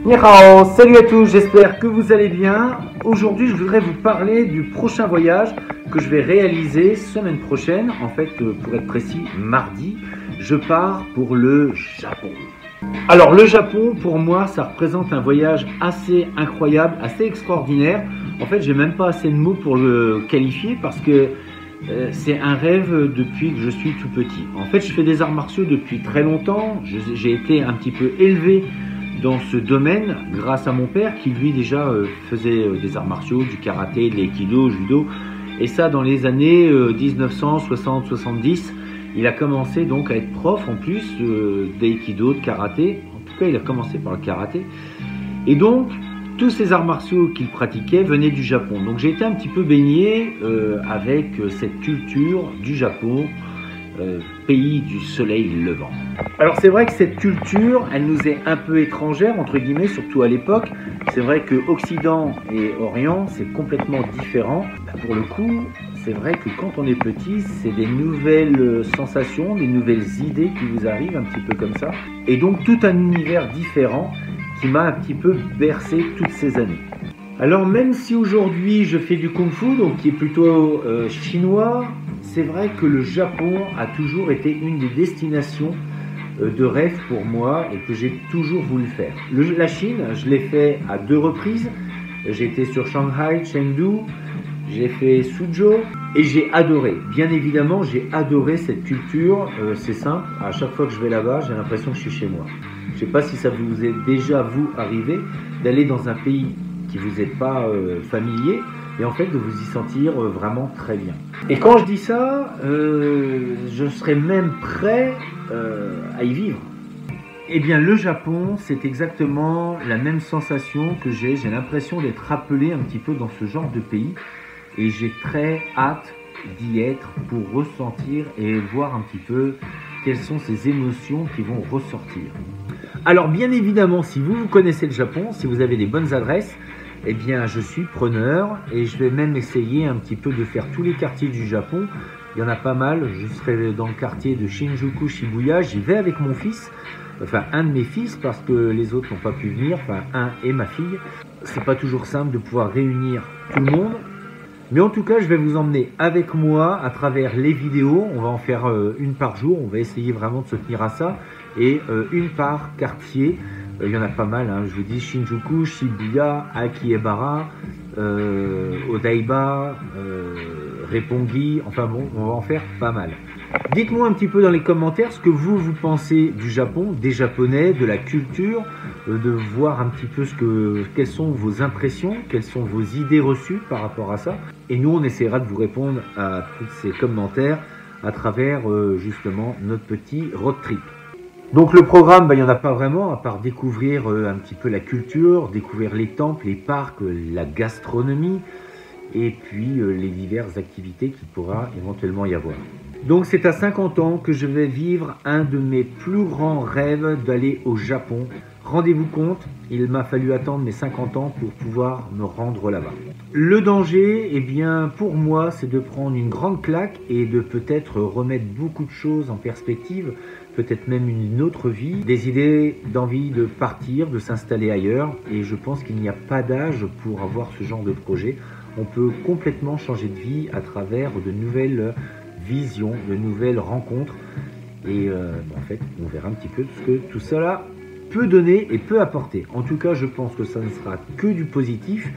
Ni hao, salut à tous, j'espère que vous allez bien. Aujourd'hui, je voudrais vous parler du prochain voyage que je vais réaliser semaine prochaine. En fait, pour être précis, mardi, je pars pour le Japon. Alors, le Japon, pour moi, ça représente un voyage assez incroyable, assez extraordinaire. En fait, j'ai même pas assez de mots pour le qualifier parce que c'est un rêve depuis que je suis tout petit. En fait, je fais des arts martiaux depuis très longtemps. J'ai été un petit peu élevé dans ce domaine grâce à mon père qui lui déjà faisait des arts martiaux, du karaté, de l'aïkido, judo, et ça dans les années 1960-70. Il a commencé donc à être prof en plus d'aïkido, de karaté. En tout cas, il a commencé par le karaté. Et donc, tous ces arts martiaux qu'il pratiquait venaient du Japon. Donc j'ai été un petit peu baigné avec cette culture du Japon, pays du soleil levant. Alors c'est vrai que cette culture, elle nous est un peu étrangère, entre guillemets, surtout à l'époque. C'est vrai que Occident et Orient, c'est complètement différent. Pour le coup, c'est vrai que quand on est petit, c'est des nouvelles sensations, des nouvelles idées qui vous arrivent un petit peu comme ça. Et donc tout un univers différent qui m'a un petit peu bercé toutes ces années. Alors même si aujourd'hui je fais du kung-fu, donc qui est plutôt chinois, c'est vrai que le Japon a toujours été une des destinations de rêve pour moi et que j'ai toujours voulu faire. La Chine, je l'ai fait à 2 reprises. J'ai été sur Shanghai, Chengdu, j'ai fait Suzhou et j'ai adoré. Bien évidemment, j'ai adoré cette culture. C'est simple, à chaque fois que je vais là-bas, j'ai l'impression que je suis chez moi. Je ne sais pas si ça vous est déjà, vous, arrivé d'aller dans un pays qui vous est pas familier et en fait de vous y sentir vraiment très bien. Et quand je dis ça, je serais même prêt à y vivre. Eh bien le Japon, c'est exactement la même sensation que j'ai. J'ai l'impression d'être rappelé un petit peu dans ce genre de pays et j'ai très hâte d'y être pour ressentir et voir un petit peu quelles sont ces émotions qui vont ressortir. Alors bien évidemment, si vous connaissez le Japon, si vous avez des bonnes adresses, eh bien je suis preneur et je vais même essayer un petit peu de faire tous les quartiers du Japon. Il y en a pas mal, je serai dans le quartier de Shinjuku, Shibuya, j'y vais avec mon fils, enfin un de mes fils parce que les autres n'ont pas pu venir, enfin un et ma fille. C'est pas toujours simple de pouvoir réunir tout le monde. Mais en tout cas, je vais vous emmener avec moi à travers les vidéos. On va en faire une par jour. On va essayer vraiment de se tenir à ça. Et une par quartier. Il y en a pas mal. Hein. Je vous dis Shinjuku, Shibuya, Akihabara, Odaiba, Roppongi. Enfin bon, on va en faire pas mal. Dites-moi un petit peu dans les commentaires ce que vous pensez du Japon, des Japonais, de la culture, de voir un petit peu quelles sont vos impressions, quelles sont vos idées reçues par rapport à ça. Et nous, on essaiera de vous répondre à tous ces commentaires à travers justement notre petit road trip. Donc le programme, il n'y en a pas vraiment, à part découvrir un petit peu la culture, découvrir les temples, les parcs, la gastronomie, et puis les diverses activités qu'il pourra éventuellement y avoir. Donc c'est à 50 ans que je vais vivre un de mes plus grands rêves d'aller au Japon. Rendez-vous compte, il m'a fallu attendre mes 50 ans pour pouvoir me rendre là-bas. Le danger, eh bien pour moi, c'est de prendre une grande claque et de peut-être remettre beaucoup de choses en perspective, peut-être même une autre vie, des idées d'envie de partir, de s'installer ailleurs. Et je pense qu'il n'y a pas d'âge pour avoir ce genre de projet. On peut complètement changer de vie à travers de nouvelles visions, de nouvelles rencontres. Et en fait, on verra un petit peu ce que tout cela peut donner et peut apporter. En tout cas, je pense que ça ne sera que du positif.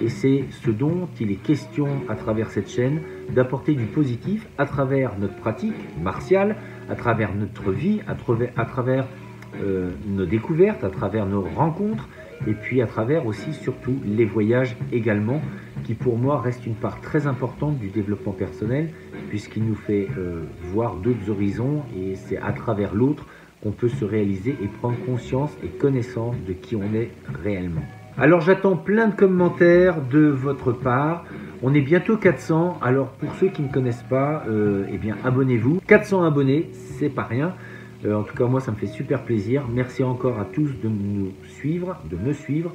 Et c'est ce dont il est question à travers cette chaîne, d'apporter du positif à travers notre pratique martiale, à travers notre vie, à travers nos découvertes, à travers nos rencontres, et puis à travers aussi surtout les voyages également, qui pour moi restent une part très importante du développement personnel, puisqu'il nous fait voir d'autres horizons, et c'est à travers l'autre qu'on peut se réaliser et prendre conscience et connaissance de qui on est réellement. Alors j'attends plein de commentaires de votre part. On est bientôt 400, alors pour ceux qui ne connaissent pas, eh bien abonnez-vous. 400 abonnés, c'est pas rien. En tout cas moi ça me fait super plaisir. Merci encore à tous de nous suivre, de me suivre.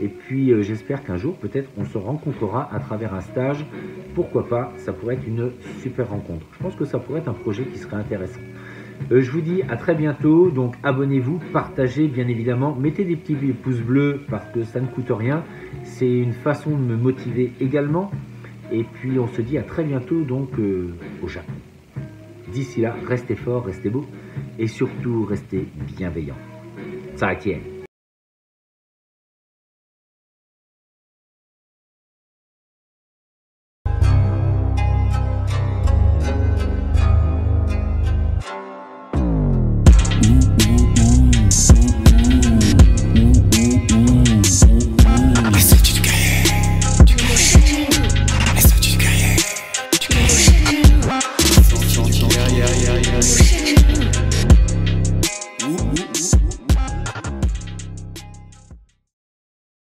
Et puis j'espère qu'un jour peut-être on se rencontrera à travers un stage. Pourquoi pas, ça pourrait être une super rencontre. Je pense que ça pourrait être un projet qui serait intéressant. Je vous dis à très bientôt, donc abonnez-vous, partagez bien évidemment, mettez des petits pouces bleus parce que ça ne coûte rien, c'est une façon de me motiver également. Et puis on se dit à très bientôt donc au Japon. D'ici là, restez forts, restez beaux et surtout restez bienveillants. 再见。